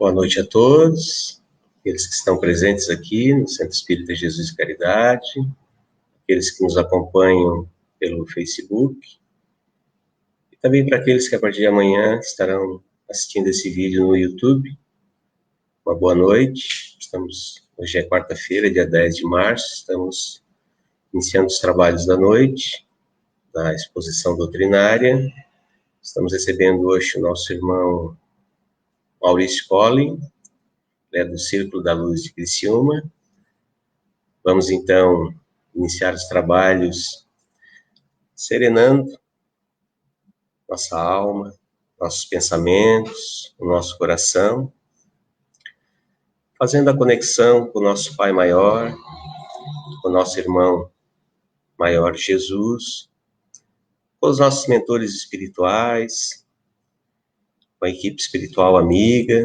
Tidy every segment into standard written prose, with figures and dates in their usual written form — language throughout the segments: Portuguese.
Boa noite a todos, aqueles que estão presentes aqui no Centro Espírita Jesus e Caridade, aqueles que nos acompanham pelo Facebook, e também para aqueles que a partir de amanhã estarão assistindo esse vídeo no YouTube. Uma boa noite. Hoje é quarta-feira, dia 10 de março, estamos iniciando os trabalhos da noite, da exposição doutrinária. Estamos recebendo hoje o nosso irmão Maurício Collin, do Círculo da Luz de Criciúma. Vamos, então, iniciar os trabalhos serenando nossa alma, nossos pensamentos, o nosso coração, fazendo a conexão com o nosso Pai Maior, com o nosso irmão maior Jesus, com os nossos mentores espirituais, com a equipe espiritual amiga,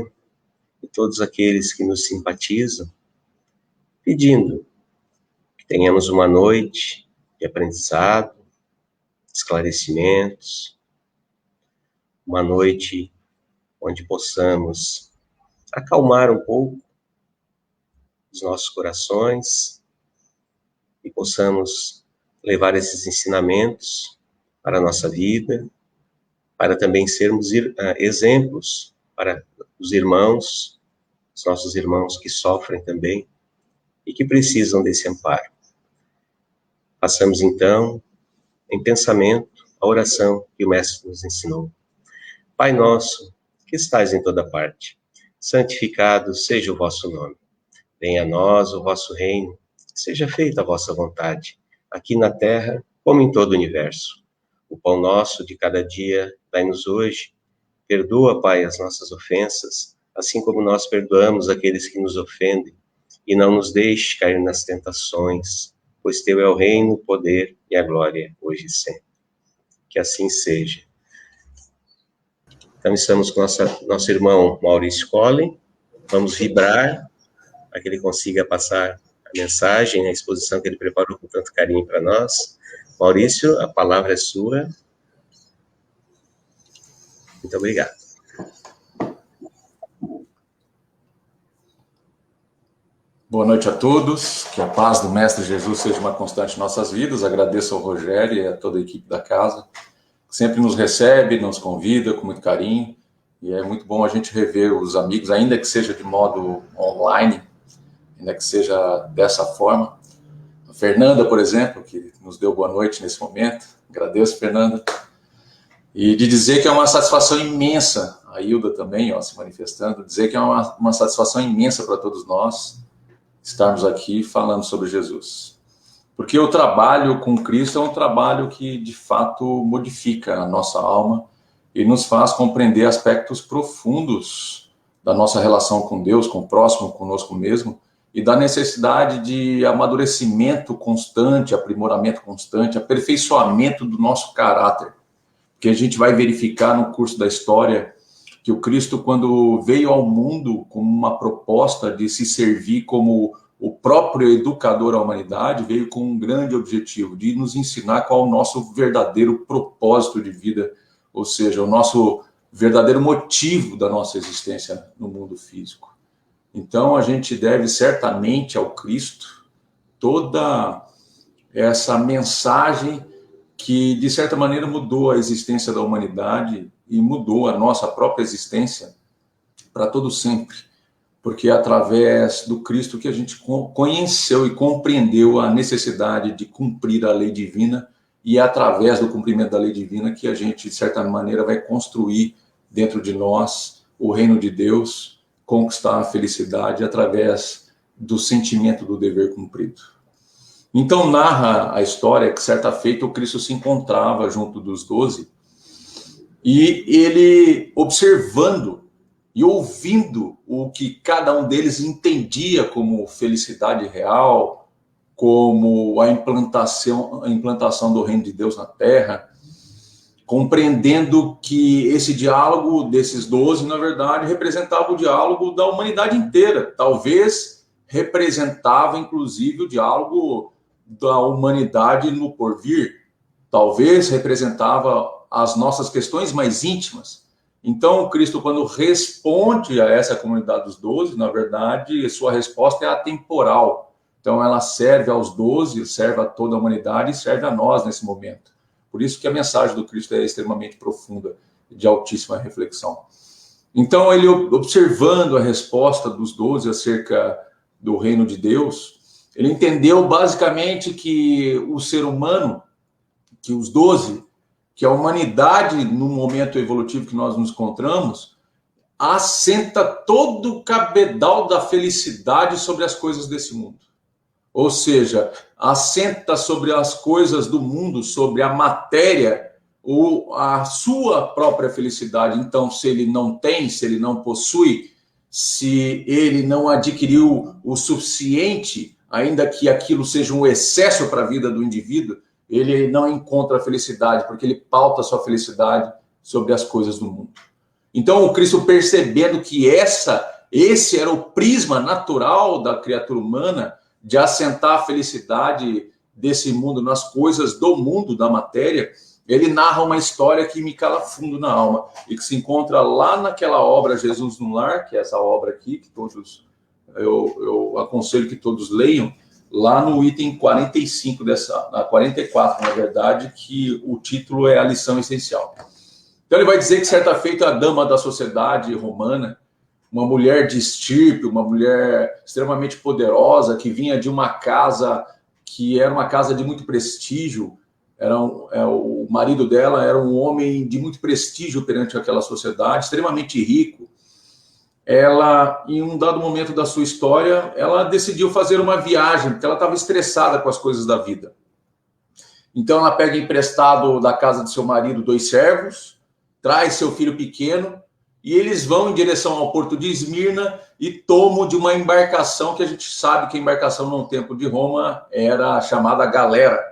e todos aqueles que nos simpatizam, pedindo que tenhamos uma noite de aprendizado, esclarecimentos, uma noite onde possamos acalmar um pouco os nossos corações e possamos levar esses ensinamentos para a nossa vida, para também sermos exemplos para os irmãos, os nossos irmãos que sofrem também e que precisam desse amparo. Façamos então, em pensamento, a oração que o Mestre nos ensinou. Pai nosso, que estais em toda parte, santificado seja o vosso nome. Venha a nós o vosso reino, seja feita a vossa vontade, aqui na terra como em todo o universo. O pão nosso de cada dia dai-nos hoje. Perdoa, Pai, as nossas ofensas, assim como nós perdoamos aqueles que nos ofendem. E não nos deixe cair nas tentações, pois teu é o reino, o poder e a glória, hoje e sempre. Que assim seja. Então, estamos com nosso irmão Maurício Collin. Vamos vibrar para que ele consiga passar a mensagem, a exposição que ele preparou com tanto carinho para nós. Maurício, a palavra é sua. Muito obrigado. Boa noite a todos, que a paz do Mestre Jesus seja uma constante em nossas vidas. Agradeço ao Rogério e a toda a equipe da casa, que sempre nos recebe, nos convida com muito carinho, e é muito bom a gente rever os amigos, ainda que seja de modo online, ainda que seja dessa forma. A Fernanda, por exemplo, que nos deu boa noite nesse momento, agradeço, Fernanda. E de dizer que é uma satisfação imensa, a Hilda também, se manifestando, dizer que é uma satisfação imensa para todos nós estarmos aqui falando sobre Jesus. Porque o trabalho com Cristo é um trabalho que, de fato, modifica a nossa alma e nos faz compreender aspectos profundos da nossa relação com Deus, com o próximo, conosco mesmo, e da necessidade de amadurecimento constante, aprimoramento constante, aperfeiçoamento do nosso caráter. Que a gente vai verificar no curso da história que o Cristo, quando veio ao mundo com uma proposta de se servir como o próprio educador à humanidade, veio com um grande objetivo de nos ensinar qual é o nosso verdadeiro propósito de vida, ou seja, o nosso verdadeiro motivo da nossa existência no mundo físico. Então, a gente deve certamente ao Cristo toda essa mensagem que, de certa maneira, mudou a existência da humanidade e mudou a nossa própria existência para todo sempre. Porque é através do Cristo que a gente conheceu e compreendeu a necessidade de cumprir a lei divina, e é através do cumprimento da lei divina que a gente, de certa maneira, vai construir dentro de nós o reino de Deus, conquistar a felicidade através do sentimento do dever cumprido. Então narra a história que certa feita o Cristo se encontrava junto dos 12 e ele observando e ouvindo o que cada um deles entendia como felicidade real, como a implantação do reino de Deus na Terra, compreendendo que esse diálogo desses 12, na verdade, representava o diálogo da humanidade inteira. Talvez representava, inclusive, o diálogo da humanidade no porvir. Talvez representava as nossas questões mais íntimas. Então, o Cristo, quando responde a essa comunidade dos 12, na verdade, sua resposta é atemporal. Então, ela serve aos 12, serve a toda a humanidade e serve a nós nesse momento. Por isso que a mensagem do Cristo é extremamente profunda, de altíssima reflexão. Então, ele, observando a resposta dos 12 acerca do reino de Deus, ele entendeu basicamente que o ser humano, que os 12, que a humanidade, no momento evolutivo que nós nos encontramos, assenta todo o cabedal da felicidade sobre as coisas desse mundo. Ou seja, assenta sobre as coisas do mundo, sobre a matéria, ou a sua própria felicidade. Então, se ele não tem, se ele não possui, se ele não adquiriu o suficiente, ainda que aquilo seja um excesso para a vida do indivíduo, ele não encontra a felicidade, porque ele pauta a sua felicidade sobre as coisas do mundo. Então, o Cristo, percebendo que esse era o prisma natural da criatura humana, de assentar a felicidade desse mundo nas coisas do mundo, da matéria, ele narra uma história que me cala fundo na alma, e que se encontra lá naquela obra Jesus no Lar, que é essa obra aqui, que todos eu aconselho que todos leiam, lá no item 45 44, na verdade, que o título é A Lição Essencial. Então ele vai dizer que certa feita a dama da sociedade romana, uma mulher de estirpe, uma mulher extremamente poderosa, que vinha de uma casa que era uma casa de muito prestígio, o marido dela era um homem de muito prestígio perante aquela sociedade, extremamente rico. Ela, em um dado momento da sua história, ela decidiu fazer uma viagem, porque ela estava estressada com as coisas da vida. Então ela pega emprestado da casa de seu marido 2 servos, traz seu filho pequeno, e eles vão em direção ao porto de Esmirna e tomam de uma embarcação, que a gente sabe que a embarcação no tempo de Roma era chamada galera,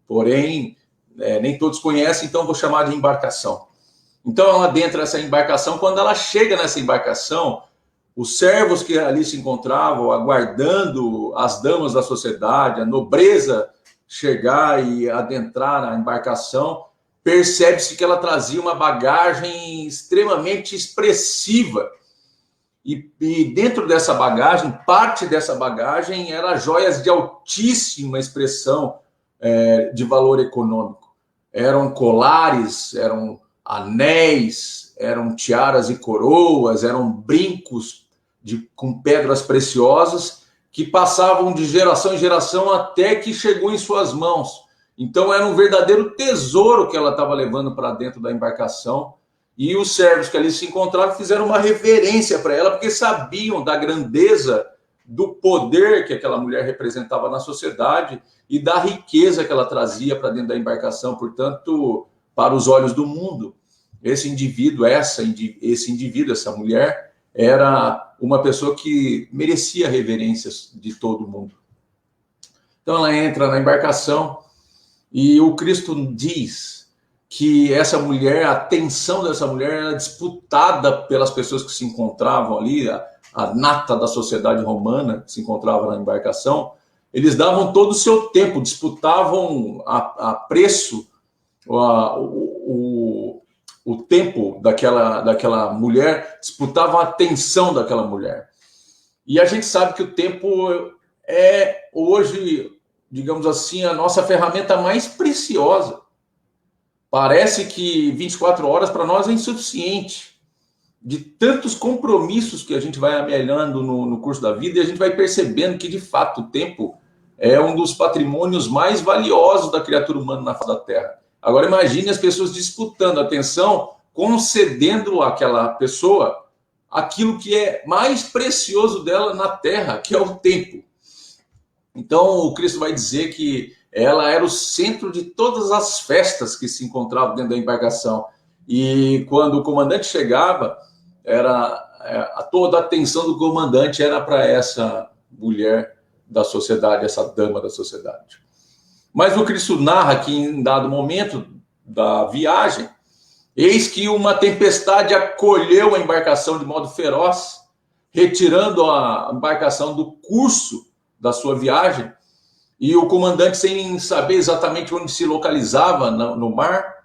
porém nem todos conhecem, então vou chamar de embarcação. Então ela adentra essa embarcação. Quando ela chega nessa embarcação, os servos que ali se encontravam, aguardando as damas da sociedade, a nobreza chegar e adentrar na embarcação, percebe-se que ela trazia uma bagagem extremamente expressiva. E dentro dessa bagagem, parte dessa bagagem era joias de altíssima expressão de valor econômico. Eram colares, eram anéis, eram tiaras e coroas, eram brincos com pedras preciosas que passavam de geração em geração até que chegou em suas mãos. Então era um verdadeiro tesouro que ela estava levando para dentro da embarcação, e os servos que ali se encontravam fizeram uma reverência para ela, porque sabiam da grandeza do poder que aquela mulher representava na sociedade e da riqueza que ela trazia para dentro da embarcação. Portanto, para os olhos do mundo, esse indivíduo, essa mulher, era uma pessoa que merecia reverências de todo mundo. Então ela entra na embarcação e o Cristo diz que essa mulher, a atenção dessa mulher era disputada pelas pessoas que se encontravam ali, a nata da sociedade romana que se encontrava na embarcação. Eles davam todo o seu tempo, disputavam a preço o tempo daquela mulher, disputavam a atenção daquela mulher. E a gente sabe que o tempo é hoje, digamos assim, a nossa ferramenta mais preciosa. Parece que 24 horas para nós é insuficiente, de tantos compromissos que a gente vai amelhando no curso da vida, e a gente vai percebendo que, de fato, o tempo é um dos patrimônios mais valiosos da criatura humana na face da Terra. Agora imagine as pessoas disputando a atenção, concedendo àquela pessoa aquilo que é mais precioso dela na Terra, que é o tempo. Então o Cristo vai dizer que ela era o centro de todas as festas que se encontravam dentro da embarcação. E quando o comandante chegava, toda a atenção do comandante era para essa mulher da sociedade, essa dama da sociedade. Mas o Cristo narra que em dado momento da viagem, eis que uma tempestade acolheu a embarcação de modo feroz, retirando a embarcação do curso da sua viagem, e o comandante, sem saber exatamente onde se localizava no mar,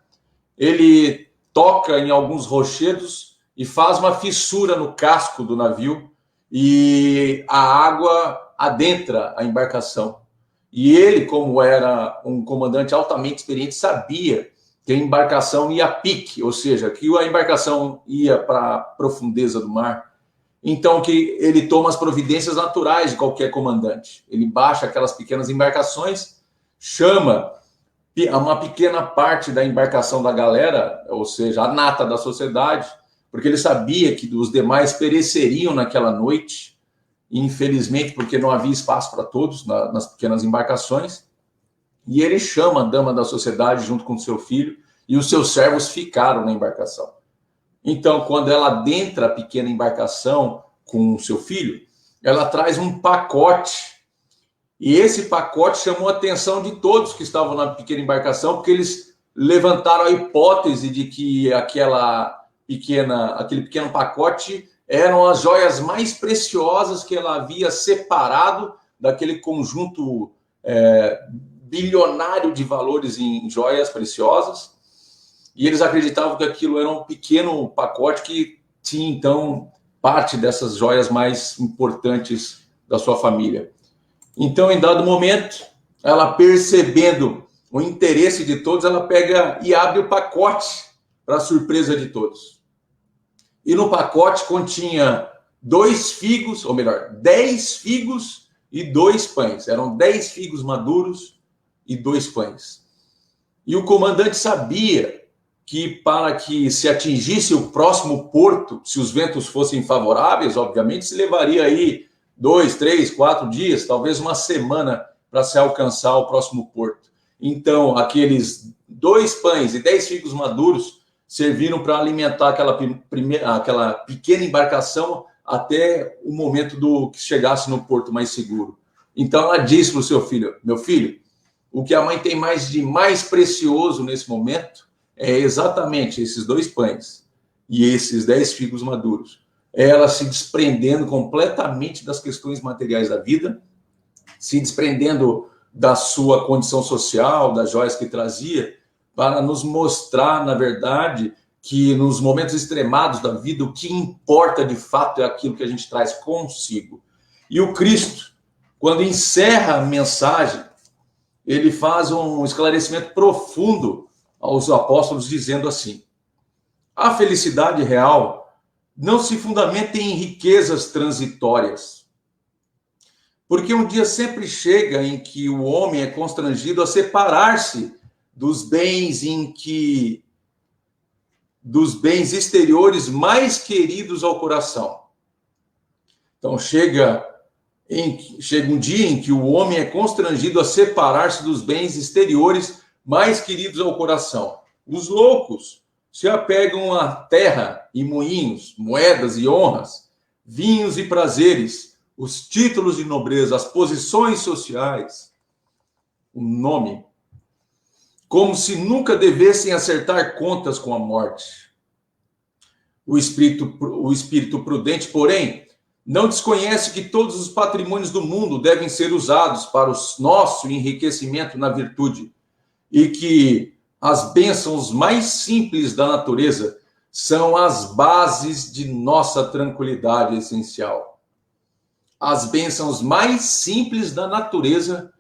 ele toca em alguns rochedos e faz uma fissura no casco do navio e a água adentra a embarcação. E ele, como era um comandante altamente experiente, sabia que a embarcação ia a pique, ou seja, que a embarcação ia para a profundeza do mar. Então, que ele toma as providências naturais de qualquer comandante. Ele baixa aquelas pequenas embarcações, chama uma pequena parte da embarcação da galera, ou seja, a nata da sociedade, porque ele sabia que os demais pereceriam naquela noite, infelizmente, porque não havia espaço para todos nas pequenas embarcações. E ele chama a dama da sociedade junto com seu filho, e os seus servos ficaram na embarcação. Então, quando ela adentra a pequena embarcação com o seu filho, ela traz um pacote. E esse pacote chamou a atenção de todos que estavam na pequena embarcação, porque eles levantaram a hipótese de que aquele pequeno pacote eram as joias mais preciosas que ela havia separado daquele conjunto bilionário de valores em joias preciosas. E eles acreditavam que aquilo era um pequeno pacote que tinha, então, parte dessas joias mais importantes da sua família. Então, em dado momento, ela percebendo o interesse de todos, ela pega e abre o pacote para a surpresa de todos. E no pacote continha 2 figos, ou melhor, 10 figos e 2 pães. Eram 10 figos maduros e 2 pães. E o comandante sabia que para que se atingisse o próximo porto, se os ventos fossem favoráveis, obviamente, se levaria aí 2, 3, 4 dias, talvez uma semana para se alcançar o próximo porto. Então, aqueles 2 pães e 10 figos maduros serviram para alimentar aquela pequena embarcação até o momento que chegasse no porto mais seguro. Então, ela disse para o seu filho: meu filho, o que a mãe tem de mais precioso nesse momento é exatamente esses 2 pães e esses 10 figos maduros. Ela se desprendendo completamente das questões materiais da vida, se desprendendo da sua condição social, das joias que trazia, para nos mostrar, na verdade, que nos momentos extremados da vida, o que importa de fato é aquilo que a gente traz consigo. E o Cristo, quando encerra a mensagem, ele faz um esclarecimento profundo aos apóstolos, dizendo assim: a felicidade real não se fundamenta em riquezas transitórias, porque um dia sempre chega em que o homem é constrangido a separar-se dos bens exteriores mais queridos ao coração. Então chega um dia em que o homem é constrangido a separar-se dos bens exteriores mais queridos ao coração. Os loucos se apegam à terra e moinhos, moedas e honras, vinhos e prazeres, os títulos de nobreza, as posições sociais, o nome, como se nunca devessem acertar contas com a morte. O espírito prudente, porém, não desconhece que todos os patrimônios do mundo devem ser usados para o nosso enriquecimento na virtude, e que as bênçãos mais simples da natureza são as bases de nossa tranquilidade essencial. As bênçãos mais simples da natureza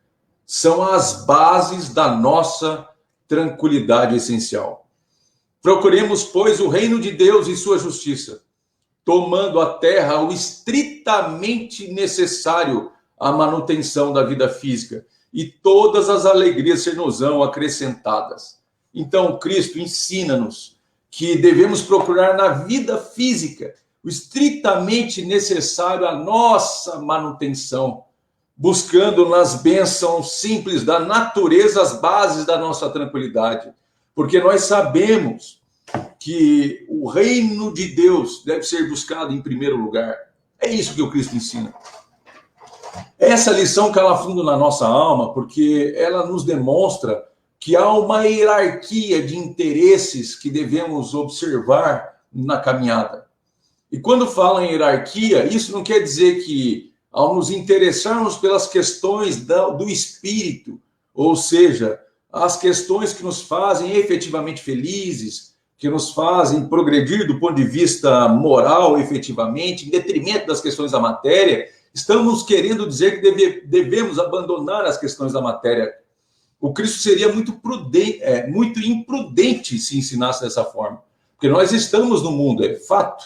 são as bases da nossa tranquilidade essencial. Procuremos, pois, o reino de Deus e sua justiça, tomando à terra o estritamente necessário à manutenção da vida física, e todas as alegrias ser-nos-ão acrescentadas. Então, Cristo ensina-nos que devemos procurar na vida física o estritamente necessário à nossa manutenção, buscando nas bênçãos simples da natureza as bases da nossa tranquilidade, porque nós sabemos que o reino de Deus deve ser buscado em primeiro lugar. É isso que o Cristo ensina. Essa lição cala fundo na nossa alma, porque ela nos demonstra que há uma hierarquia de interesses que devemos observar na caminhada. E quando fala em hierarquia, isso não quer dizer que, ao nos interessarmos pelas questões do espírito, ou seja, as questões que nos fazem efetivamente felizes, que nos fazem progredir do ponto de vista moral, efetivamente, em detrimento das questões da matéria, estamos querendo dizer que devemos abandonar as questões da matéria. O Cristo seria muito imprudente se ensinasse dessa forma, porque nós estamos no mundo, é fato.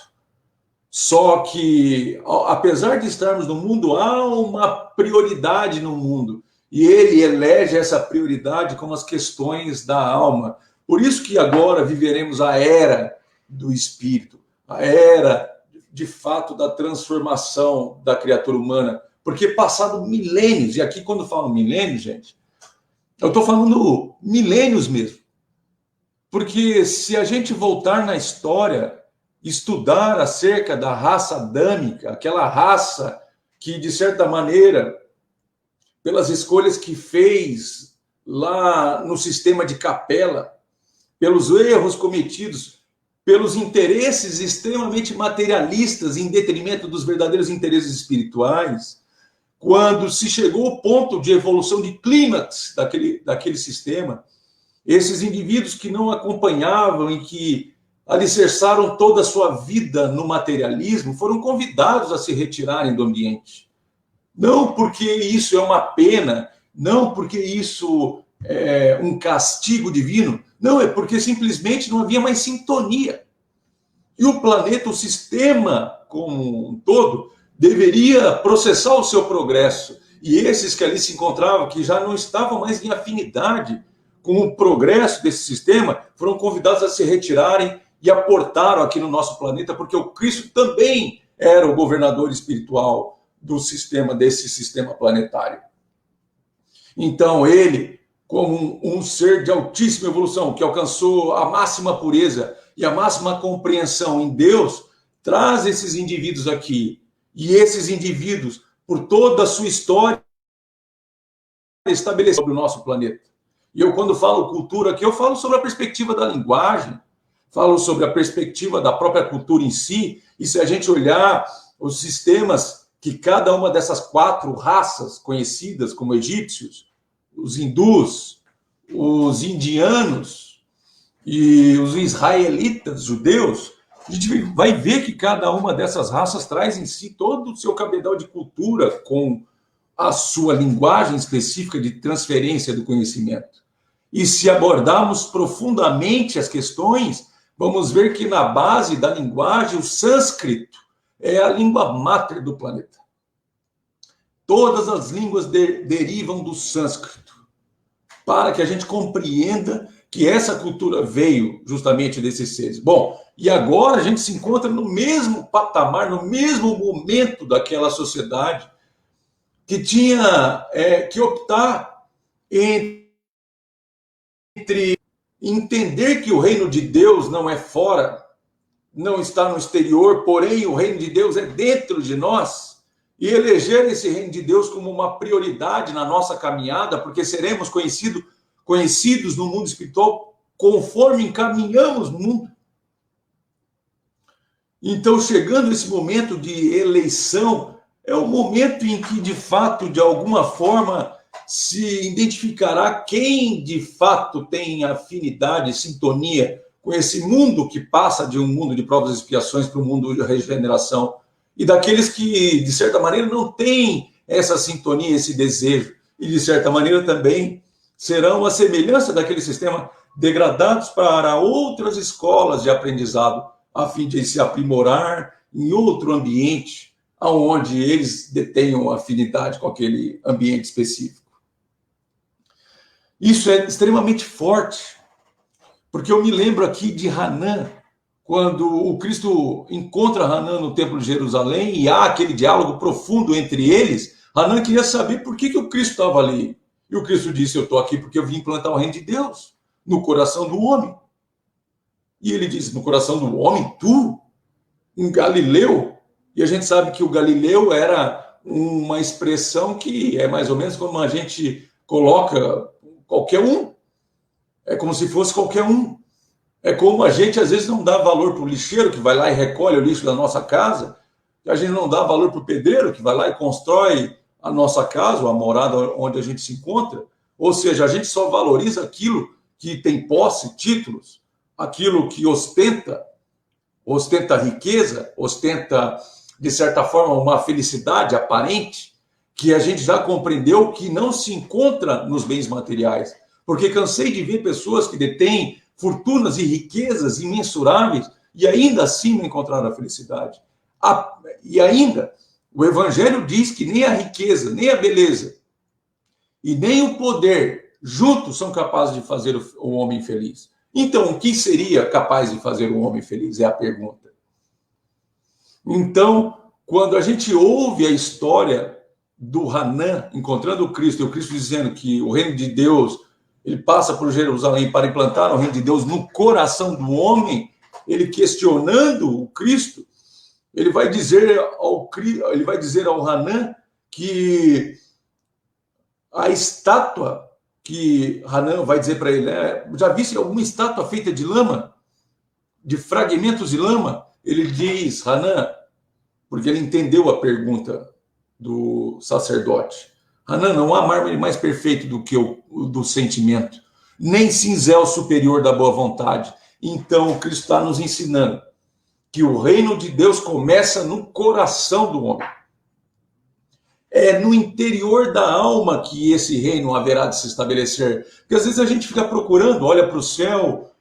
Só que, apesar de estarmos no mundo, há uma prioridade no mundo, e ele elege essa prioridade como as questões da alma. Por isso que agora viveremos a era do Espírito, a era, de fato, da transformação da criatura humana, porque passado milênios, e aqui quando falo milênios, gente, eu estou falando milênios mesmo, porque se a gente voltar na história, estudar acerca da raça adâmica, aquela raça que, de certa maneira, pelas escolhas que fez lá no sistema de Capela, pelos erros cometidos, pelos interesses extremamente materialistas em detrimento dos verdadeiros interesses espirituais, quando se chegou ao ponto de evolução de clímax daquele sistema, esses indivíduos que não acompanhavam e que alicerçaram toda a sua vida no materialismo foram convidados a se retirarem do ambiente. Não porque isso é uma pena, não porque isso é um castigo divino, não, é porque simplesmente não havia mais sintonia. E o planeta, o sistema como um todo, deveria processar o seu progresso. E esses que ali se encontravam, que já não estavam mais em afinidade com o progresso desse sistema, foram convidados a se retirarem e aportaram aqui no nosso planeta, porque o Cristo também era o governador espiritual desse sistema planetário. Então, ele, como um ser de altíssima evolução, que alcançou a máxima pureza e a máxima compreensão em Deus, traz esses indivíduos aqui. E esses indivíduos, por toda a sua história, estabeleceram sobre o nosso planeta. E eu, quando falo cultura aqui, eu falo sobre a perspectiva da linguagem, falo sobre a perspectiva da própria cultura em si, e se a gente olhar os sistemas que cada uma dessas 4 raças conhecidas como egípcios, os hindus, os indianos e os israelitas, judeus, a gente vai ver que cada uma dessas raças traz em si todo o seu cabedal de cultura com a sua linguagem específica de transferência do conhecimento. E se abordarmos profundamente as questões, vamos ver que na base da linguagem, o sânscrito é a língua máter do planeta. Todas as línguas derivam do sânscrito, para que a gente compreenda que essa cultura veio justamente desses seres. Bom, e agora a gente se encontra no mesmo patamar, no mesmo momento daquela sociedade que tinha que optar entre entender que o reino de Deus não é fora, não está no exterior, porém o reino de Deus é dentro de nós, e eleger esse reino de Deus como uma prioridade na nossa caminhada, porque seremos conhecidos no mundo espiritual conforme encaminhamos no mundo. Então, chegando esse momento de eleição, é o momento em que, de fato, de alguma forma, se identificará quem, de fato, tem afinidade, sintonia com esse mundo que passa de um mundo de provas e expiações para um mundo de regeneração, e daqueles que, de certa maneira, não têm essa sintonia, esse desejo, e, de certa maneira, também serão a semelhança daquele sistema degradados para outras escolas de aprendizado, a fim de se aprimorar em outro ambiente, onde eles detenham afinidade com aquele ambiente específico. Isso é extremamente forte, porque eu me lembro aqui de Hanã, quando o Cristo encontra Hanã no Templo de Jerusalém e há aquele diálogo profundo entre eles. Hanã queria saber por que o Cristo estava ali. E o Cristo disse, eu estou aqui porque eu vim implantar o reino de Deus no coração do homem. E ele disse, no coração do homem, tu? Um Galileu? E a gente sabe que o Galileu era uma expressão que é mais ou menos como a gente coloca qualquer um. É como se fosse qualquer um. É como a gente às vezes não dá valor para o lixeiro que vai lá e recolhe o lixo da nossa casa. A gente não dá valor para o pedreiro que vai lá e constrói a nossa casa, ou a morada onde a gente se encontra. Ou seja, a gente só valoriza aquilo que tem posse, títulos, aquilo que ostenta riqueza, ostenta, de certa forma, uma felicidade aparente, que a gente já compreendeu que não se encontra nos bens materiais. Porque cansei de ver pessoas que detêm fortunas e riquezas imensuráveis e ainda assim não encontraram a felicidade. E ainda, o Evangelho diz que nem a riqueza, nem a beleza e nem o poder juntos são capazes de fazer o homem feliz. Então, o que seria capaz de fazer um homem feliz? É a pergunta. Então, quando a gente ouve a história do Hanan encontrando o Cristo, e o Cristo dizendo que o reino de Deus, ele passa por Jerusalém para implantar o reino de Deus no coração do homem, ele questionando o Cristo, ele vai dizer ao Hanan que a estátua que Hanan vai dizer para ele, já viste alguma estátua feita de lama? De fragmentos de lama? Ele diz, Hanan, porque ele entendeu a pergunta do sacerdote. Hanan, não há mármore mais perfeito do que o do sentimento, nem cinzel superior da boa vontade. Então, Cristo está nos ensinando que o reino de Deus começa no coração do homem. É no interior da alma que esse reino haverá de se estabelecer. Porque às vezes a gente fica procurando, olha para o céu,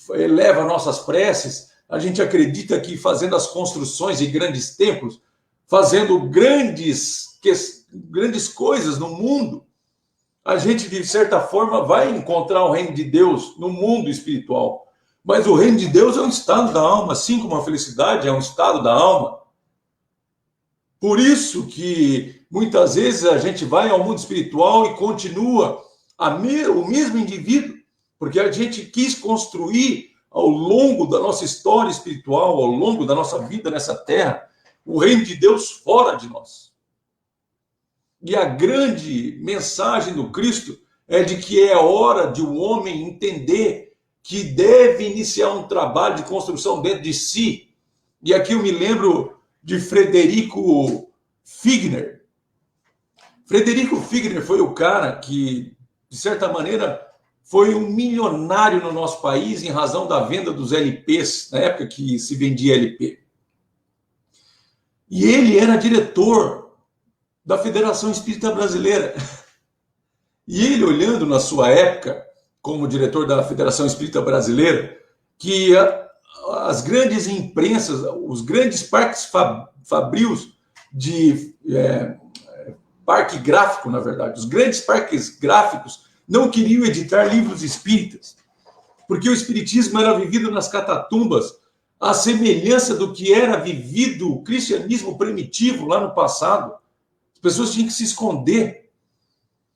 eleva nossas preces, a gente acredita que fazendo as construções de grandes templos, fazendo grandes coisas no mundo, a gente, de certa forma, vai encontrar o reino de Deus no mundo espiritual. Mas o reino de Deus é um estado da alma, assim como a felicidade é um estado da alma. Por isso que muitas vezes a gente vai ao mundo espiritual e continua o mesmo indivíduo, porque a gente quis construir ao longo da nossa história espiritual, ao longo da nossa vida nessa terra, o reino de Deus fora de nós. E a grande mensagem do Cristo é de que é hora de um homem entender que deve iniciar um trabalho de construção dentro de si. E aqui eu me lembro de Frederico Figner. Frederico Figner foi o cara que, de certa maneira, foi um milionário no nosso país em razão da venda dos LPs, na época que se vendia LP. E ele era diretor da Federação Espírita Brasileira. E ele, olhando na sua época, como diretor da Federação Espírita Brasileira, que as grandes imprensas, os grandes parques fabrios de parque gráfico, na verdade, os grandes parques gráficos não queriam editar livros espíritas, porque o espiritismo era vivido nas catatumbas, à semelhança do que era vivido o cristianismo primitivo lá no passado. As pessoas tinham que se esconder.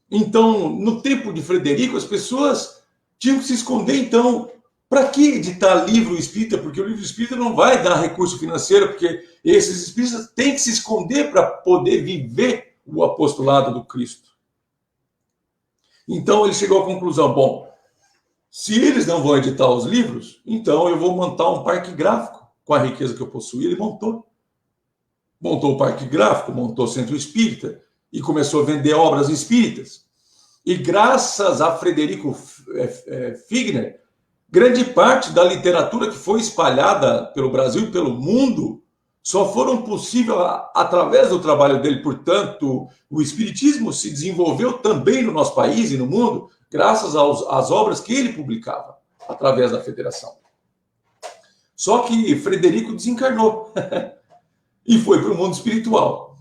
Então, no tempo de Frederico, as pessoas tinham que se esconder. Então, para que editar livro espírita? Porque o livro espírita não vai dar recurso financeiro, porque esses espíritas têm que se esconder para poder viver o apostolado do Cristo. Então, ele chegou à conclusão, bom, se eles não vão editar os livros, então eu vou montar um parque gráfico com a riqueza que eu possuí. Ele montou o parque gráfico, montou o centro espírita e começou a vender obras espíritas. E graças a Frederico Figner, grande parte da literatura que foi espalhada pelo Brasil e pelo mundo só foram possíveis através do trabalho dele. Portanto, o espiritismo se desenvolveu também no nosso país e no mundo graças às obras que ele publicava através da federação. Só que Frederico desencarnou e foi para o mundo espiritual.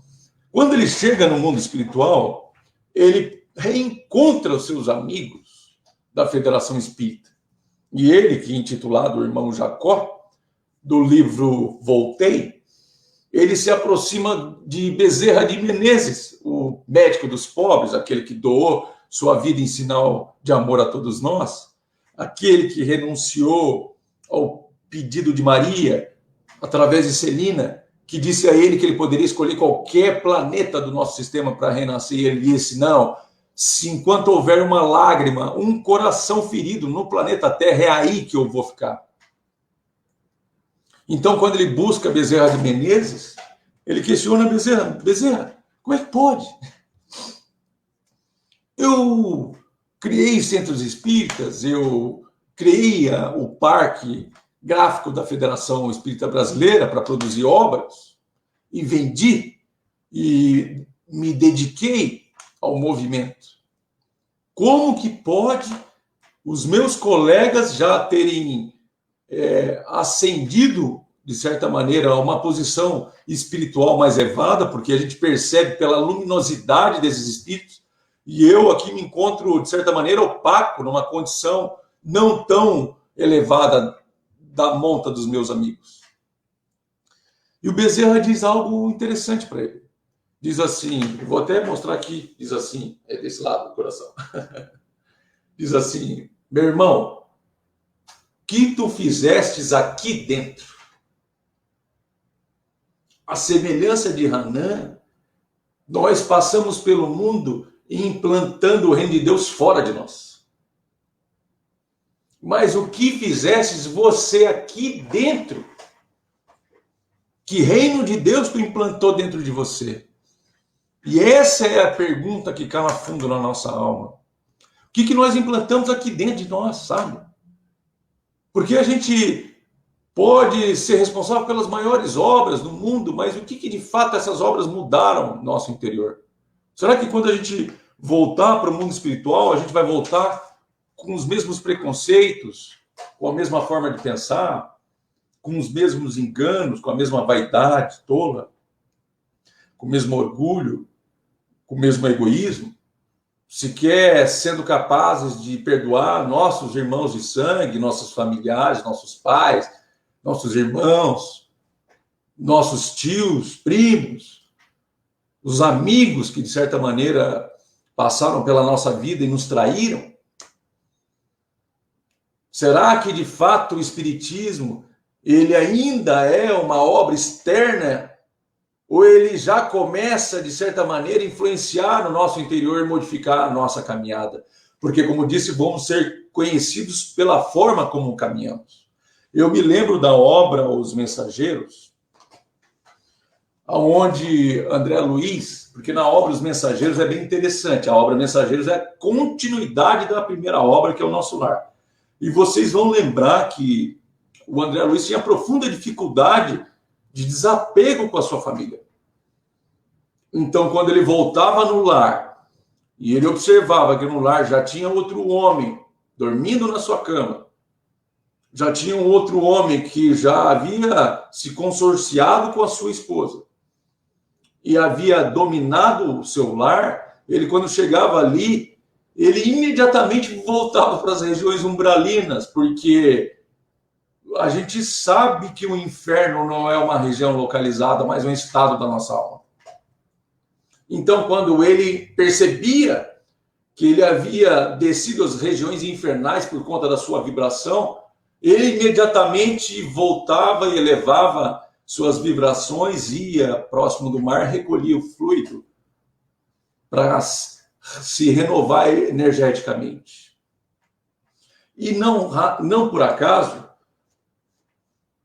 Quando ele chega no mundo espiritual, ele reencontra os seus amigos da Federação Espírita. E ele, que é intitulado o Irmão Jacó, do livro Voltei, ele se aproxima de Bezerra de Menezes, o médico dos pobres, aquele que doou sua vida em sinal de amor a todos nós, aquele que renunciou ao pedido de Maria, através de Celina, que disse a ele que ele poderia escolher qualquer planeta do nosso sistema para renascer, e ele disse, não, se enquanto houver uma lágrima, um coração ferido no planeta Terra, é aí que eu vou ficar. Então, quando ele busca Bezerra de Menezes, ele questiona Bezerra, como é que pode? Eu criei centros espíritas, eu criei o Parque Gráfico da Federação Espírita Brasileira para produzir obras, e vendi, e me dediquei ao movimento. Como que pode os meus colegas já terem ascendido, de certa maneira, a uma posição espiritual mais elevada, porque a gente percebe pela luminosidade desses espíritos, e eu aqui me encontro, de certa maneira, opaco, numa condição não tão elevada da monta dos meus amigos. E o Bezerra diz algo interessante para ele. Diz assim, vou até mostrar aqui, diz assim, é desse lado do coração. Diz assim, meu irmão, que tu fizestes aqui dentro, a semelhança de Hanan, nós passamos pelo mundo implantando o reino de Deus fora de nós. Mas o que fizestes você aqui dentro? Que reino de Deus tu implantou dentro de você? E essa é a pergunta que cala fundo na nossa alma. O que nós implantamos aqui dentro de nós, sabe? Porque a gente pode ser responsável pelas maiores obras do mundo, mas o que de fato essas obras mudaram no nosso interior? Será que quando a gente voltar para o mundo espiritual, a gente vai voltar com os mesmos preconceitos, com a mesma forma de pensar, com os mesmos enganos, com a mesma vaidade tola, com o mesmo orgulho, com o mesmo egoísmo? Sequer sendo capazes de perdoar nossos irmãos de sangue, nossos familiares, nossos pais, nossos irmãos, nossos tios, primos, os amigos que, de certa maneira, passaram pela nossa vida e nos traíram? Será que, de fato, o Espiritismo ele ainda é uma obra externa, ou ele já começa, de certa maneira, a influenciar no nosso interior e modificar a nossa caminhada? Porque, como disse, vamos ser conhecidos pela forma como caminhamos. Eu me lembro da obra Os Mensageiros, onde André Luiz, porque na obra Os Mensageiros é bem interessante, a obra Mensageiros é a continuidade da primeira obra, que é o Nosso Lar. E vocês vão lembrar que o André Luiz tinha profunda dificuldade de desapego com a sua família. Então, quando ele voltava no lar, e ele observava que no lar já tinha outro homem dormindo na sua cama, já tinha um outro homem que já havia se consorciado com a sua esposa e havia dominado o seu lar, ele, quando chegava ali, ele imediatamente voltava para as regiões umbralinas, porque a gente sabe que o inferno não é uma região localizada, mas um estado da nossa alma. Então, quando ele percebia que ele havia descido às regiões infernais por conta da sua vibração, ele imediatamente voltava e elevava suas vibrações, ia próximo do mar, recolhia o fluido para se renovar energeticamente. E não por acaso,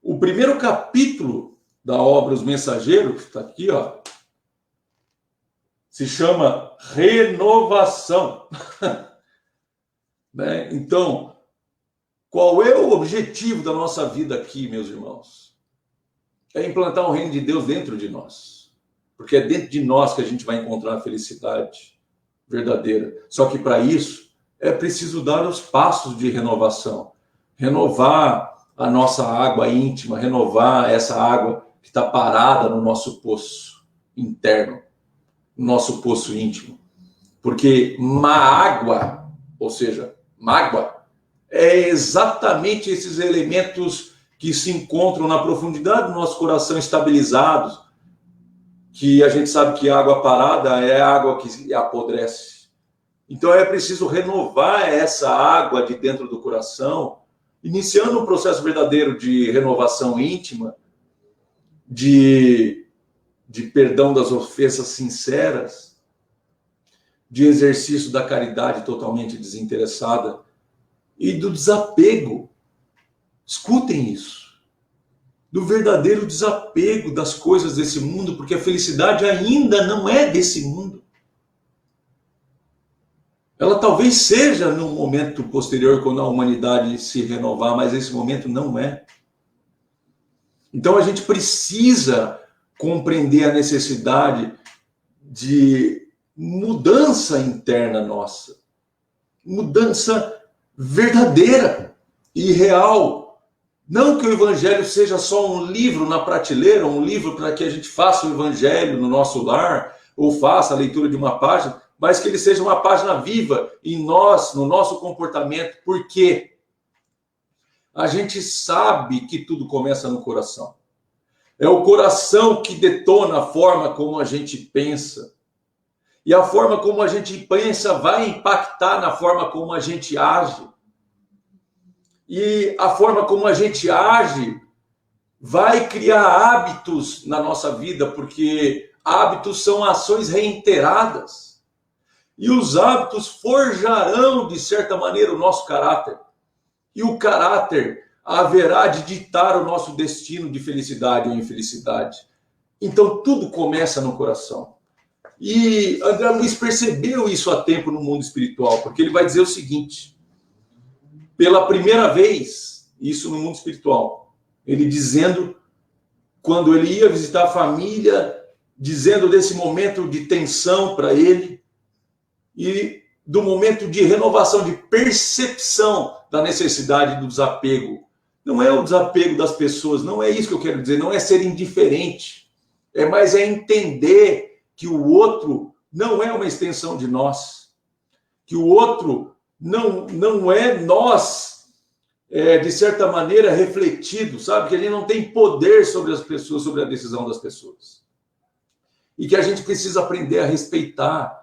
o primeiro capítulo da obra Os Mensageiros, que está aqui, ó, se chama Renovação. Né? Então, qual é o objetivo da nossa vida aqui, meus irmãos? É implantar o reino de Deus dentro de nós. Porque é dentro de nós que a gente vai encontrar a felicidade verdadeira. Só que para isso é preciso dar os passos de renovação. Renovar a nossa água íntima, renovar essa água que está parada no nosso poço interno, no nosso poço íntimo. Porque mágoa, ou seja, mágoa, é exatamente esses elementos que se encontram na profundidade do nosso coração estabilizados, que a gente sabe que água parada é água que apodrece. Então é preciso renovar essa água de dentro do coração, iniciando um processo verdadeiro de renovação íntima, de perdão das ofensas sinceras, de exercício da caridade totalmente desinteressada e do desapego. Escutem isso. Do verdadeiro desapego das coisas desse mundo, porque a felicidade ainda não é desse mundo. Ela talvez seja num momento posterior, quando a humanidade se renovar, mas esse momento não é. Então a gente precisa compreender a necessidade de mudança interna nossa. Mudança verdadeira e real. Não que o evangelho seja só um livro na prateleira, um livro para que a gente faça o evangelho no nosso lar, ou faça a leitura de uma página, mas que ele seja uma página viva em nós, no nosso comportamento. Por quê? A gente sabe que tudo começa no coração. É o coração que detona a forma como a gente pensa. E a forma como a gente pensa vai impactar na forma como a gente age. E a forma como a gente age vai criar hábitos na nossa vida, porque hábitos são ações reiteradas. E os hábitos forjarão, de certa maneira, o nosso caráter. E o caráter haverá de ditar o nosso destino de felicidade ou infelicidade. Então tudo começa no coração. E André Luiz percebeu isso há tempo no mundo espiritual, porque ele vai dizer o seguinte: pela primeira vez, isso no mundo espiritual, ele dizendo, quando ele ia visitar a família, dizendo desse momento de tensão para ele, e do momento de renovação, de percepção da necessidade do desapego. Não é o desapego das pessoas, não é isso que eu quero dizer, não é ser indiferente, mas é entender que o outro não é uma extensão de nós, que o outro não é nós, de certa maneira, refletido, sabe? Que a gente não tem poder sobre as pessoas, sobre a decisão das pessoas. E que a gente precisa aprender a respeitar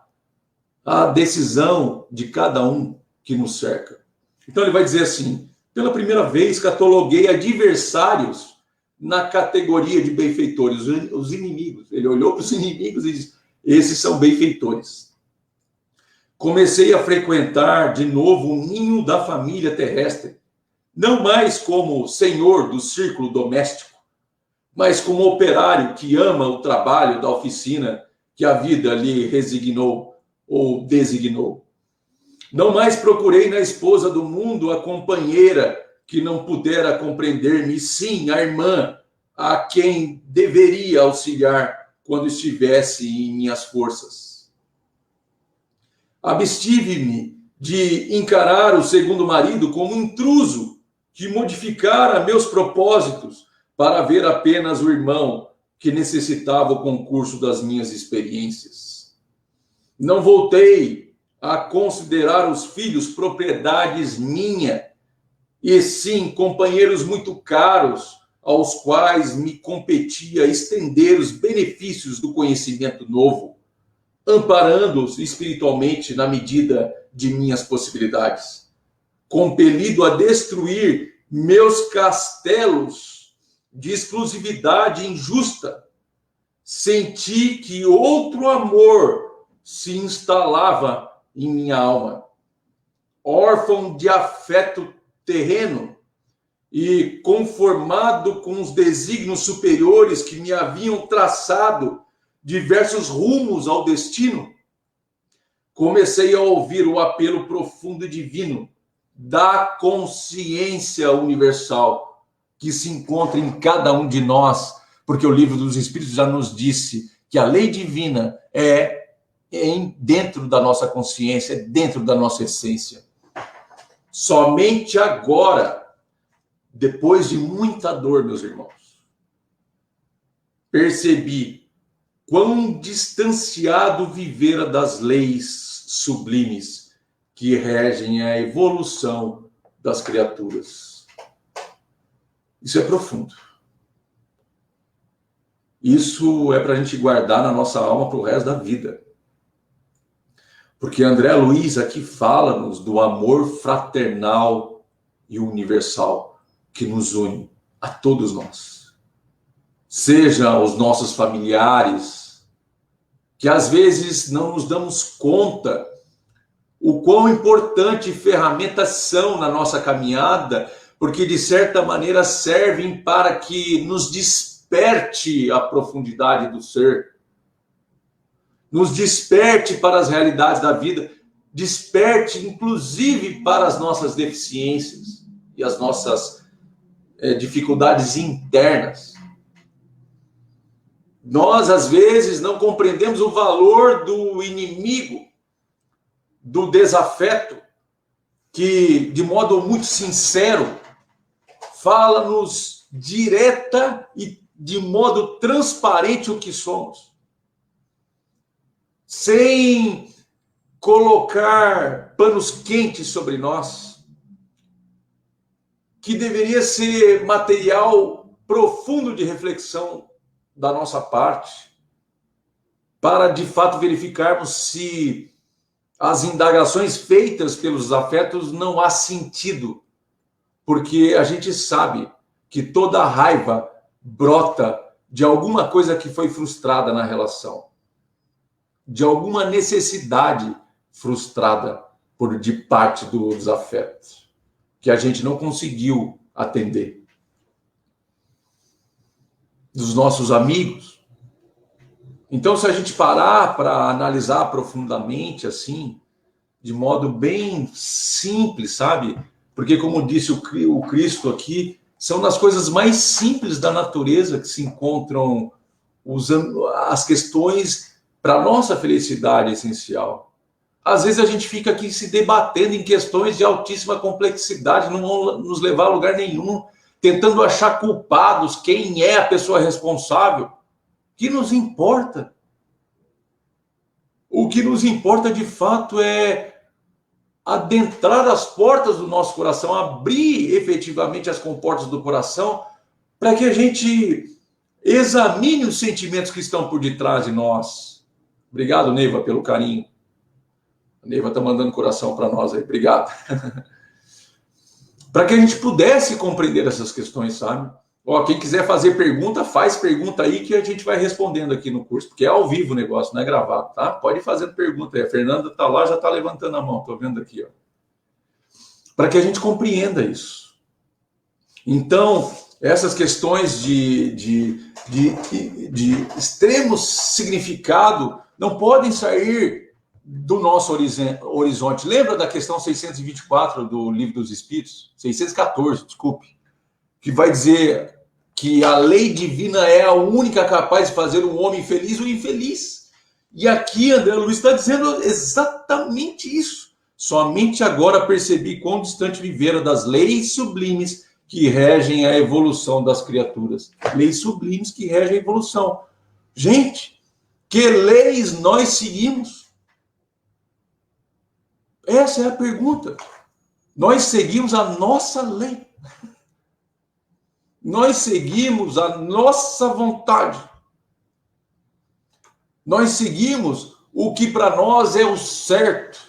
a decisão de cada um que nos cerca. Então ele vai dizer assim: pela primeira vez cataloguei adversários na categoria de benfeitores, os inimigos. Ele olhou para os inimigos e disse: esses são benfeitores. Comecei a frequentar de novo o ninho da família terrestre, não mais como senhor do círculo doméstico, mas como operário que ama o trabalho da oficina que a vida lhe resignou ou designou. Não mais procurei na esposa do mundo a companheira que não pudera compreender-me, sim a irmã a quem deveria auxiliar quando estivesse em minhas forças. Abstive-me de encarar o segundo marido como intruso que modificara meus propósitos para ver apenas o irmão que necessitava o concurso das minhas experiências. Não voltei a considerar os filhos propriedades minha, e sim companheiros muito caros, aos quais me competia estender os benefícios do conhecimento novo, amparando-os espiritualmente na medida de minhas possibilidades. Compelido a destruir meus castelos de exclusividade injusta, senti que outro amor se instalava em minha alma. Órfão de afeto terreno e conformado com os desígnios superiores que me haviam traçado diversos rumos ao destino, comecei a ouvir o apelo profundo e divino da consciência universal que se encontra em cada um de nós, porque o Livro dos Espíritos já nos disse que a lei divina é dentro da nossa consciência, é dentro da nossa essência. Somente agora, depois de muita dor, meus irmãos, percebi quão distanciado vivera das leis sublimes que regem a evolução das criaturas. Isso é profundo. Isso é para a gente guardar na nossa alma para o resto da vida. Porque André Luiz aqui fala-nos do amor fraternal e universal que nos une a todos nós. Seja os nossos familiares, que às vezes não nos damos conta o quão importante ferramentas são na nossa caminhada, porque de certa maneira servem para que nos desperte a profundidade do ser, nos desperte para as realidades da vida, desperte, inclusive, para as nossas deficiências e as nossas dificuldades internas. Nós, às vezes, não compreendemos o valor do inimigo, do desafeto, que, de modo muito sincero, fala-nos direta e de modo transparente o que somos. Sem colocar panos quentes sobre nós, que deveria ser material profundo de reflexão da nossa parte, para de fato verificarmos se as indagações feitas pelos afetos não há sentido, porque a gente sabe que toda raiva brota de alguma coisa que foi frustrada na relação, de alguma necessidade frustrada de parte dos afetos, que a gente não conseguiu atender. Dos nossos amigos. Então, se a gente parar para analisar profundamente, assim, de modo bem simples, sabe? Porque, como disse o Cristo aqui, são nas coisas mais simples da natureza que se encontram as questões para a nossa felicidade essencial. Às vezes a gente fica aqui se debatendo em questões de altíssima complexidade, não vão nos levar a lugar nenhum, tentando achar culpados, quem é a pessoa responsável. O que nos importa? O que nos importa de fato é adentrar as portas do nosso coração, abrir efetivamente as comportas do coração, para que a gente examine os sentimentos que estão por detrás de nós. Obrigado, Neiva, pelo carinho. A Neiva está mandando coração para nós aí. Obrigado. Para que a gente pudesse compreender essas questões, sabe? Ó, quem quiser fazer pergunta, faz pergunta aí que a gente vai respondendo aqui no curso, porque é ao vivo o negócio, não é gravado, tá? Pode ir fazendo pergunta aí. A Fernanda está lá, já está levantando a mão, estou vendo aqui, ó. Para que a gente compreenda isso. Então, essas questões de extremo significado não podem sair do nosso horizonte. Lembra da questão 624 do Livro dos Espíritos? 614, desculpe. Que vai dizer que a lei divina é a única capaz de fazer o homem feliz ou infeliz. E aqui André Luiz está dizendo exatamente isso. Somente agora percebi quão distante vivera das leis sublimes que regem a evolução das criaturas. Leis sublimes que regem a evolução. Gente, que leis nós seguimos? Essa é a pergunta. Nós seguimos a nossa lei. Nós seguimos a nossa vontade. Nós seguimos o que para nós é o certo.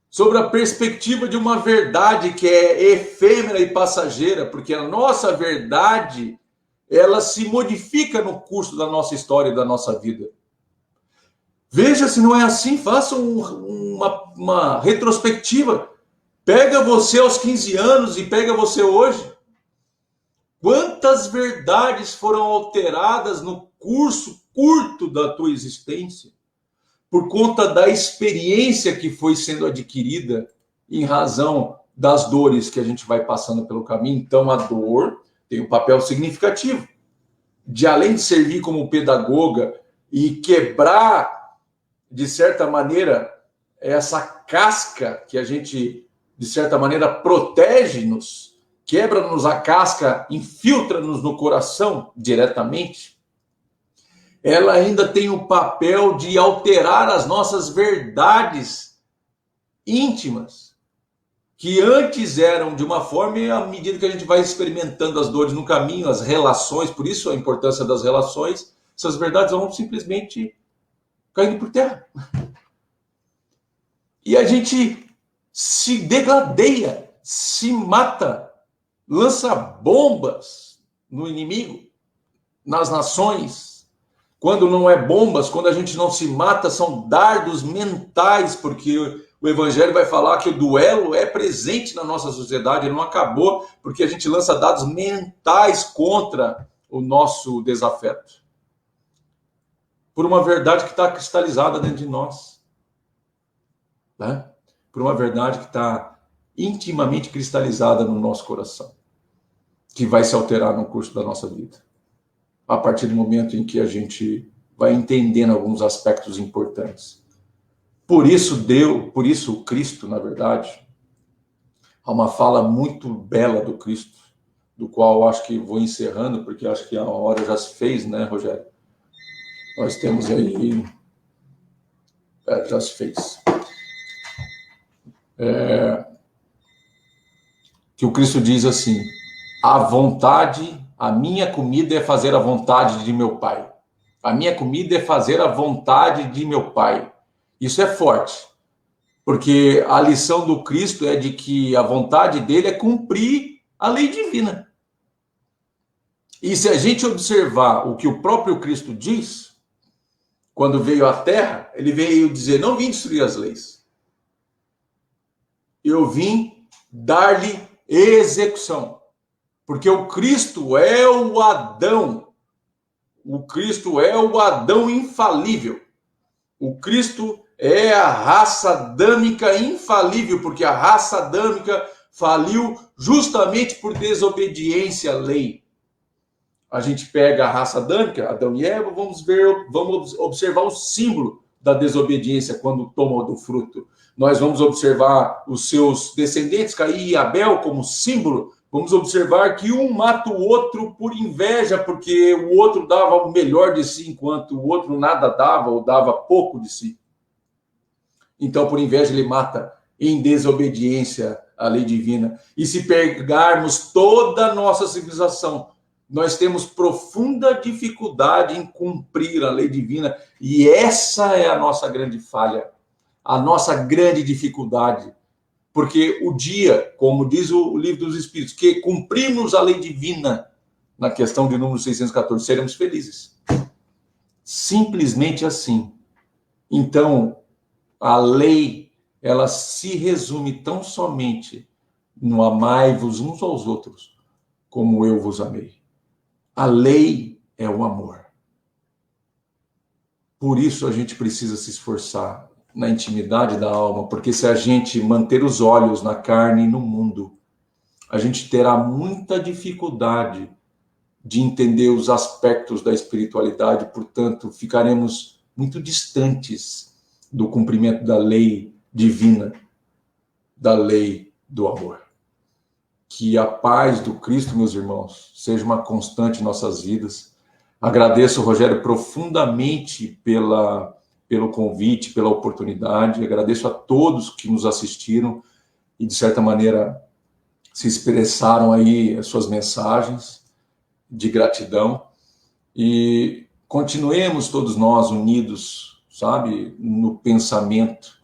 Sobre a perspectiva de uma verdade que é efêmera e passageira, porque a nossa verdade, ela se modifica no curso da nossa história e da nossa vida. Veja se não é assim, faça uma retrospectiva. Pega você aos 15 anos e pega você hoje. Quantas verdades foram alteradas no curso curto da tua existência por conta da experiência que foi sendo adquirida em razão das dores que a gente vai passando pelo caminho? Então, a dor tem um papel significativo de, além de servir como pedagoga e quebrar, de certa maneira, essa casca que a gente, de certa maneira, protege-nos, quebra-nos a casca, infiltra-nos no coração diretamente, ela ainda tem o papel de alterar as nossas verdades íntimas, que antes eram de uma forma, e à medida que a gente vai experimentando as dores no caminho, as relações, por isso a importância das relações, essas verdades vão simplesmente caindo por terra. E a gente se degladeia, se mata, lança bombas no inimigo, nas nações. Quando não é bombas, quando a gente não se mata, são dardos mentais, porque o Evangelho vai falar que o duelo é presente na nossa sociedade, ele não acabou, porque a gente lança dados mentais contra o nosso desafeto. Por uma verdade que está cristalizada dentro de nós. né? Por uma verdade que está intimamente cristalizada no nosso coração, que vai se alterar no curso da nossa vida, a partir do momento em que a gente vai entendendo alguns aspectos importantes. Por isso o Cristo, na verdade, há uma fala muito bela do Cristo, do qual eu acho que vou encerrando, porque acho que a hora já se fez, né, Rogério? Nós temos aí... já se fez. Que o Cristo diz assim: a minha comida é fazer a vontade de meu Pai. A minha comida é fazer a vontade de meu Pai. Isso é forte, porque a lição do Cristo é de que a vontade dele é cumprir a lei divina. E se a gente observar o que o próprio Cristo diz, quando veio à Terra, ele veio dizer: não vim destruir as leis. Eu vim dar-lhe execução. Porque o Cristo é o Adão. O Cristo é o Adão infalível. O Cristo é a raça adâmica infalível, porque a raça adâmica faliu justamente por desobediência à lei. A gente pega a raça adâmica, Adão e Eva, vamos observar o símbolo da desobediência quando toma do fruto. Nós vamos observar os seus descendentes, Caim e Abel, como símbolo. Vamos observar que um mata o outro por inveja, porque o outro dava o melhor de si, enquanto o outro nada dava ou dava pouco de si. Então, por inveja, ele mata em desobediência à lei divina. E se pegarmos toda a nossa civilização, nós temos profunda dificuldade em cumprir a lei divina, e essa é a nossa grande falha, a nossa grande dificuldade. Porque o dia, como diz o Livro dos Espíritos, que cumprimos a lei divina, na questão de número 614, seremos felizes. Simplesmente assim. Então, a lei, ela se resume tão somente no amai-vos uns aos outros, como eu vos amei. A lei é o amor. Por isso a gente precisa se esforçar na intimidade da alma, porque se a gente manter os olhos na carne e no mundo, a gente terá muita dificuldade de entender os aspectos da espiritualidade, portanto, ficaremos muito distantes do cumprimento da lei divina, da lei do amor. Que a paz do Cristo, meus irmãos, seja uma constante em nossas vidas. Agradeço, Rogério, profundamente pelo convite, pela oportunidade. Agradeço a todos que nos assistiram e, de certa maneira, se expressaram aí as suas mensagens de gratidão. E continuemos todos nós unidos, sabe, no pensamento,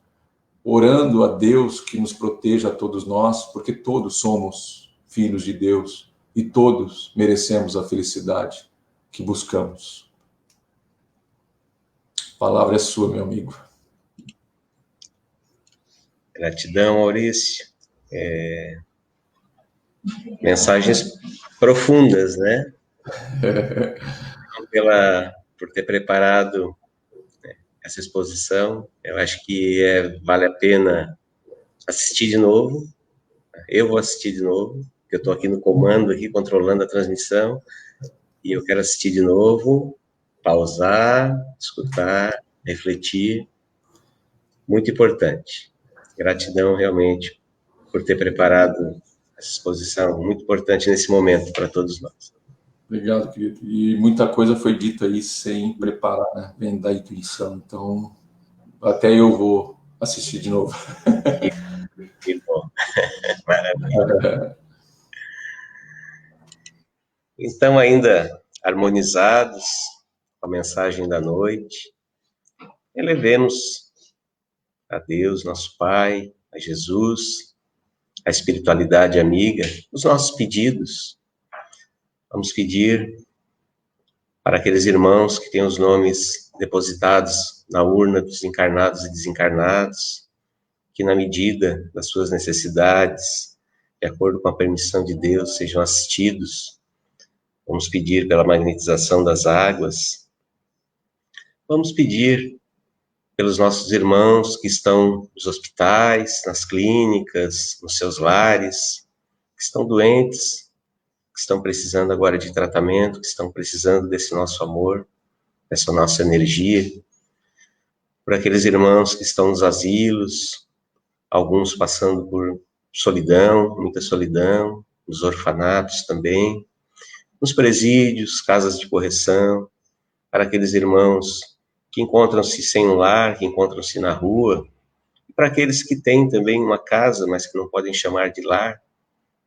orando a Deus que nos proteja a todos nós, porque todos somos filhos de Deus e todos merecemos a felicidade que buscamos. A palavra é sua, meu amigo. Gratidão, Maurício. Mensagens profundas, né? Por ter preparado essa exposição. Eu acho que vale a pena assistir de novo. Eu vou assistir de novo, porque eu estou aqui no comando, aqui controlando a transmissão, e eu quero assistir de novo, pausar, escutar, refletir. Muito importante. Gratidão, realmente, por ter preparado essa exposição, muito importante nesse momento para todos nós. Obrigado, querido. E muita coisa foi dita aí sem preparar, né? Vem da intuição. Então, até eu vou assistir de novo. Que bom. Maravilha. Então, ainda harmonizados com a mensagem da noite, elevemos a Deus, nosso Pai, a Jesus, a espiritualidade amiga, os nossos pedidos. Vamos pedir para aqueles irmãos que têm os nomes depositados na urna dos encarnados e desencarnados, que na medida das suas necessidades, de acordo com a permissão de Deus, sejam assistidos. Vamos pedir pela magnetização das águas. Vamos pedir pelos nossos irmãos que estão nos hospitais, nas clínicas, nos seus lares, que estão doentes, que estão precisando agora de tratamento, que estão precisando desse nosso amor, dessa nossa energia, por aqueles irmãos que estão nos asilos, alguns passando por solidão, muita solidão, nos orfanatos também, nos presídios, casas de correção, para aqueles irmãos que encontram-se sem um lar, que encontram-se na rua, e para aqueles que têm também uma casa, mas que não podem chamar de lar,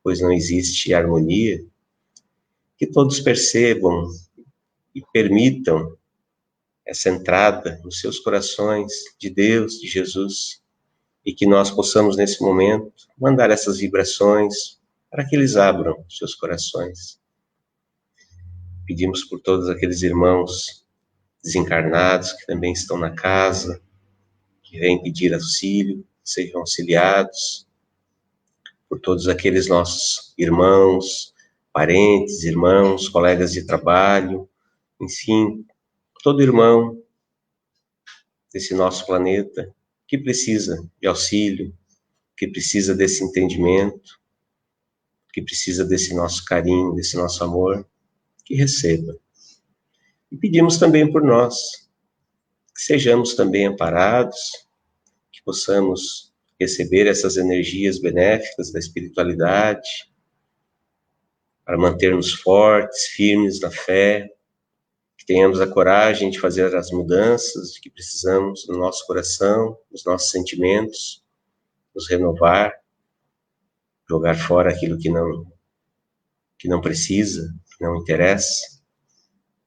pois não existe harmonia, que todos percebam e permitam essa entrada nos seus corações de Deus, de Jesus, e que nós possamos, nesse momento, mandar essas vibrações para que eles abram seus corações. Pedimos por todos aqueles irmãos desencarnados que também estão na casa, que vêm pedir auxílio, sejam auxiliados, por todos aqueles nossos irmãos, parentes, irmãos, colegas de trabalho, enfim, todo irmão desse nosso planeta que precisa de auxílio, que precisa desse entendimento, que precisa desse nosso carinho, desse nosso amor, que receba. E pedimos também por nós, que sejamos também amparados, que possamos receber essas energias benéficas da espiritualidade, para mantermos fortes, firmes na fé, que tenhamos a coragem de fazer as mudanças que precisamos no nosso coração, nos nossos sentimentos, nos renovar, jogar fora aquilo que não precisa, que não interessa,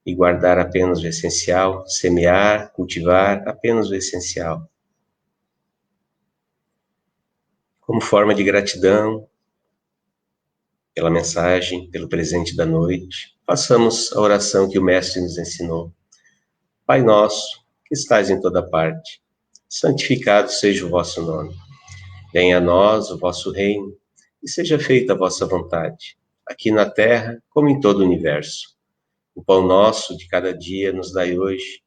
e guardar apenas o essencial, semear, cultivar apenas o essencial. Como forma de gratidão pela mensagem, pelo presente da noite, façamos a oração que o Mestre nos ensinou. Pai nosso, que estais em toda parte, santificado seja o vosso nome. Venha a nós o vosso reino, e seja feita a vossa vontade, aqui na terra como em todo o universo. O pão nosso de cada dia nos dai hoje.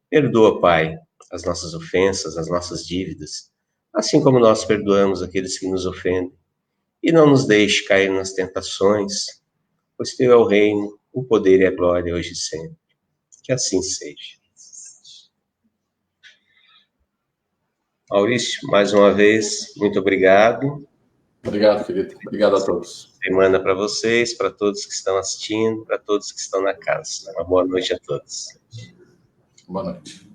Perdoa, Pai, as nossas ofensas, as nossas dívidas, assim como nós perdoamos aqueles que nos ofendem. E não nos deixe cair nas tentações, pois teu é o reino, o poder e a glória hoje e sempre. Que assim seja. Maurício, mais uma vez, muito obrigado. Obrigado, querido. Obrigado a todos. Semana para vocês, para todos que estão assistindo, para todos que estão na casa. Uma boa noite a todos. Boa noite.